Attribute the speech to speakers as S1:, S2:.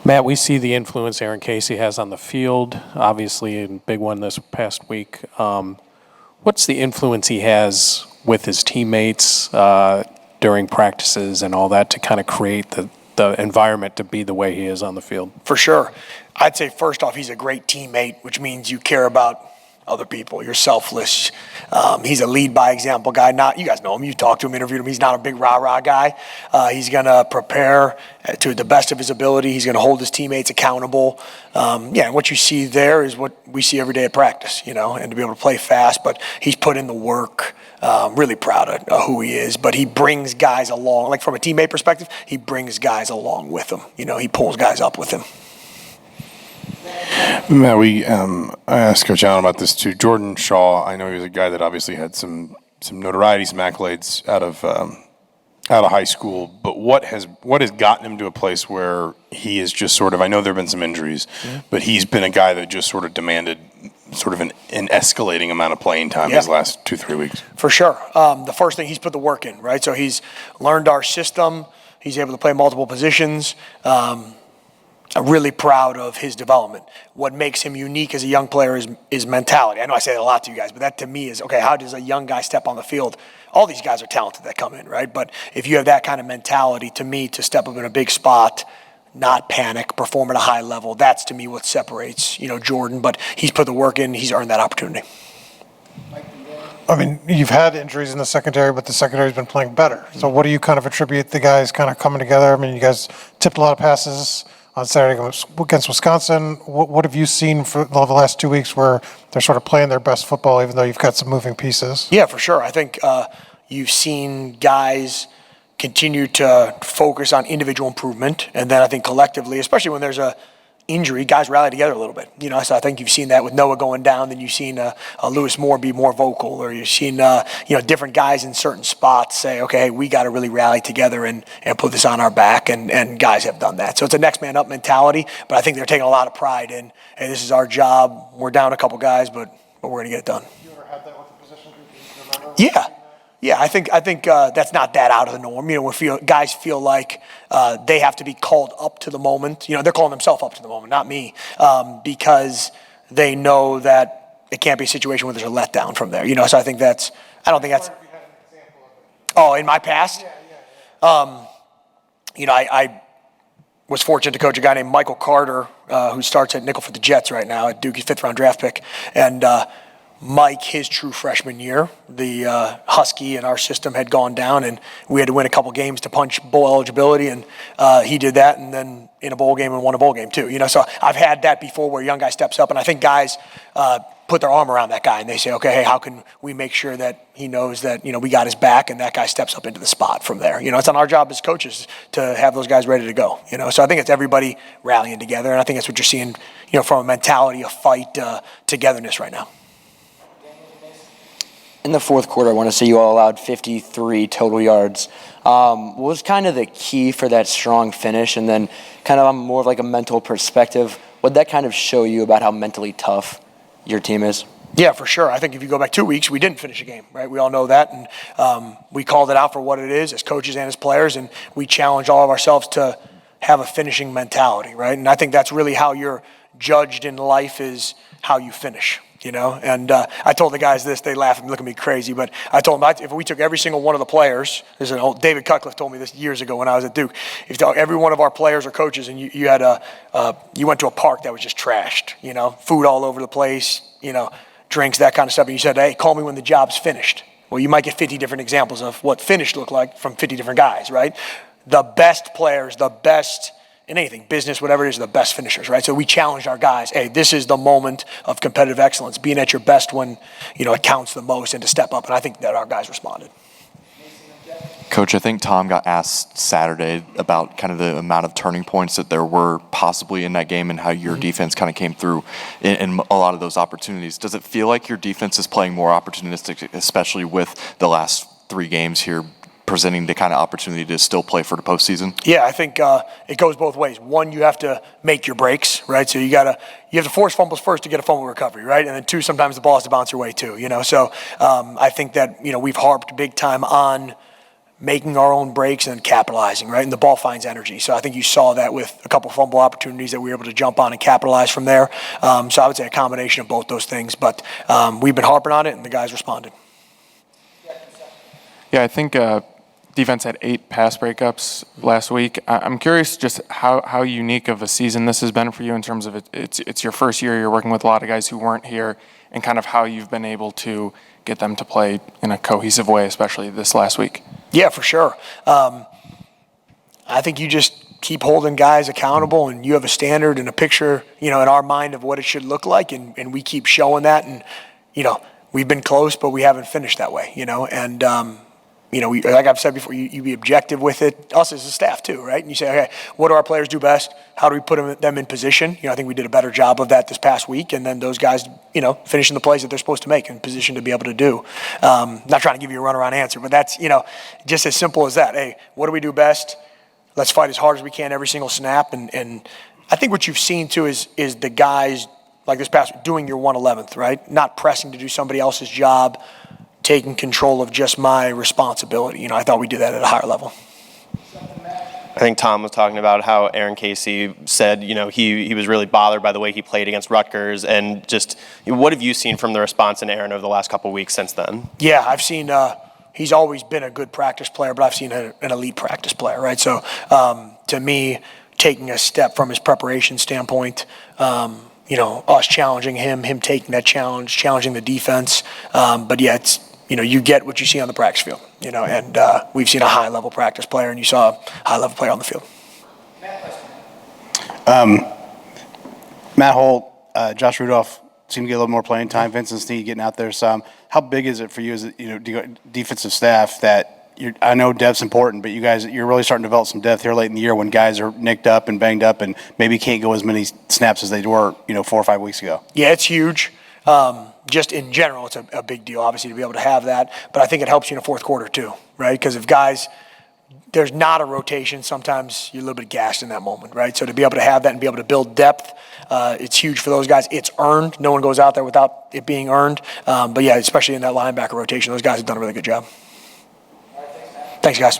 S1: Matt, we see the influence Aaron Casey has on the field, obviously a big one this past week. What's the influence he has with his teammates during practices and all that to kind of create the environment to be the way he is on the field?
S2: For sure. I'd say first off, he's a great teammate, which means you care about other people. You're selfless. He's a lead by example guy. Not, you guys know him. You talked to him, interviewed him. He's not a big rah-rah guy. He's going to prepare to the best of his ability. He's going to hold his teammates accountable. And what you see there is what we see every day at practice, and to be able to play fast. But he's put in the work. Really proud of who he is. But he brings guys along. Like from a teammate perspective, he brings guys along with him. He pulls guys up with him.
S3: Matt, I asked Coach Allen about this too. Jordan Shaw, I know he was a guy that obviously had some notoriety, some accolades out of high school. But what has gotten him to a place where he is just sort of? I know there have been some injuries, but he's been a guy that just sort of demanded sort of an escalating amount of playing time these last 2-3 weeks.
S2: For sure. The first thing, he's put the work in, right? So he's learned our system. He's able to play multiple positions. I'm really proud of his development. What makes him unique as a young player is mentality. I know I say that a lot to you guys, but that to me is, okay, how does a young guy step on the field? All these guys are talented that come in, right? But if you have that kind of mentality, to me, to step up in a big spot, not panic, perform at a high level, that's to me what separates, Jordan. But he's put the work in, he's earned that opportunity.
S4: I mean, you've had injuries in the secondary, but the secondary's been playing better. So what do you kind of attribute the guys kind of coming together? I mean, you guys tipped a lot of passes on Saturday against Wisconsin. What have you seen for the last 2 weeks where they're sort of playing their best football, even though you've got some moving pieces?
S2: Yeah, for sure. I think you've seen guys continue to focus on individual improvement. And then I think collectively, especially when there's a injury, guys rally together a little bit. So I think you've seen that with Noah going down, then you've seen Lewis Moore be more vocal, or you've seen different guys in certain spots say, okay, hey, we got to really rally together and put this on our back, and guys have done that. So it's a next man up mentality, but I think they're taking a lot of pride in, hey, this is our job. We're down a couple guys, but we're going to get it done.
S4: You ever had that with the position group?
S2: Yeah, I think that's not that out of the norm. Guys feel like they have to be called up to the moment. They're calling themselves up to the moment, not me, because they know that it can't be a situation where there's a letdown from there. So I don't think that's. Oh, in my past, I was fortunate to coach a guy named Michael Carter, who starts at nickel for the Jets right now at Duke, 5th round draft pick, and. Mike, his true freshman year, the Husky in our system had gone down, and we had to win a couple games to punch bowl eligibility, and he did that, and then in a bowl game and won a bowl game too. So I've had that before where a young guy steps up, and I think guys put their arm around that guy, and they say, okay, hey, how can we make sure that he knows that, we got his back, and that guy steps up into the spot from there. It's on our job as coaches to have those guys ready to go. So I think it's everybody rallying together, and I think that's what you're seeing, from a mentality, a fight, togetherness right now.
S5: In the fourth quarter, I want to say you all allowed 53 total yards. What was kind of the key for that strong finish? And then kind of on more of like a mental perspective, what that kind of show you about how mentally tough your team is?
S2: Yeah, for sure. I think if you go back 2 weeks, we didn't finish a game, right? We all know that. And we called it out for what it is as coaches and as players. And we challenged all of ourselves to have a finishing mentality, right? And I think that's really how you're judged in life, is how you finish. And I told the guys this, they laugh and look at me crazy, but I told them if we took every single one of the players, there's an old David Cutcliffe told me this years ago when I was at Duke, if you took every one of our players or coaches and you went to a park that was just trashed, food all over the place, drinks, that kind of stuff, and you said, hey, call me when the job's finished. Well, you might get 50 different examples of what finished looked like from 50 different guys, right? The best players, the best in anything, business, whatever it is, the best finishers, right? So we challenged our guys, hey, this is the moment of competitive excellence, being at your best when, it counts the most, and to step up. And I think that our guys responded.
S6: Coach, I think Tom got asked Saturday about kind of the amount of turning points that there were possibly in that game and how your defense kind of came through in a lot of those opportunities. Does it feel like your defense is playing more opportunistic, especially with the last 3 games here, presenting the kind of opportunity to still play for the postseason?
S2: Yeah, I think it goes both ways. One, you have to make your breaks, right? So you have to force fumbles first to get a fumble recovery, right? And then 2, sometimes the ball has to bounce your way too, So I think that we've harped big time on making our own breaks and capitalizing, right? And the ball finds energy. So I think you saw that with a couple fumble opportunities that we were able to jump on and capitalize from there. So I would say a combination of both those things. But we've been harping on it, and the guys responded.
S7: Yeah, I think defense had 8 pass breakups last week. I'm curious just how unique of a season this has been for you in terms of it's your first year. You're working with a lot of guys who weren't here, and kind of how you've been able to get them to play in a cohesive way, especially this last week.
S2: Yeah, for sure. I think you just keep holding guys accountable, and you have a standard and a picture, in our mind of what it should look like, and we keep showing that. And, we've been close, but we haven't finished that way, and, like I've said before, you be objective with it, us as a staff too, right? And you say, okay, what do our players do best? How do we put them in position? I think we did a better job of that this past week, and then those guys, finishing the plays that they're supposed to make in position to be able to do. Not trying to give you a runaround answer, but that's, just as simple as that. Hey, what do we do best? Let's fight as hard as we can every single snap. And I think what you've seen too is the guys like this past doing your 111th, right? Not pressing to do somebody else's job, taking control of just my responsibility. I thought we did that at a higher level.
S8: I think Tom was talking about how Aaron Casey said, he was really bothered by the way he played against Rutgers, and just what have you seen from the response in Aaron over the last couple of weeks since then?
S2: Yeah, I've seen he's always been a good practice player, but I've seen an elite practice player, right? So to me, taking a step from his preparation standpoint, us challenging him taking that challenge, challenging the defense. But yeah, it's, you get what you see on the practice field, and we've seen a high-level practice player, and you saw a high-level player on the field.
S9: Matt Holt, Josh Rudolph seem to get a little more playing time. Vincent Snead getting out there some. How big is it for you as defensive staff that I know depth's important, but you're really starting to develop some depth here late in the year when guys are nicked up and banged up and maybe can't go as many snaps as they were 4 or 5 weeks ago?
S2: Yeah, it's huge. Just in general, it's a big deal, obviously, to be able to have that. But I think it helps you in the fourth quarter, too, right? Because if guys, there's not a rotation, sometimes you're a little bit gassed in that moment, right? So to be able to have that and be able to build depth, it's huge for those guys. It's earned. No one goes out there without it being earned. But, yeah, especially in that linebacker rotation, those guys have done a really good job. Thanks, guys.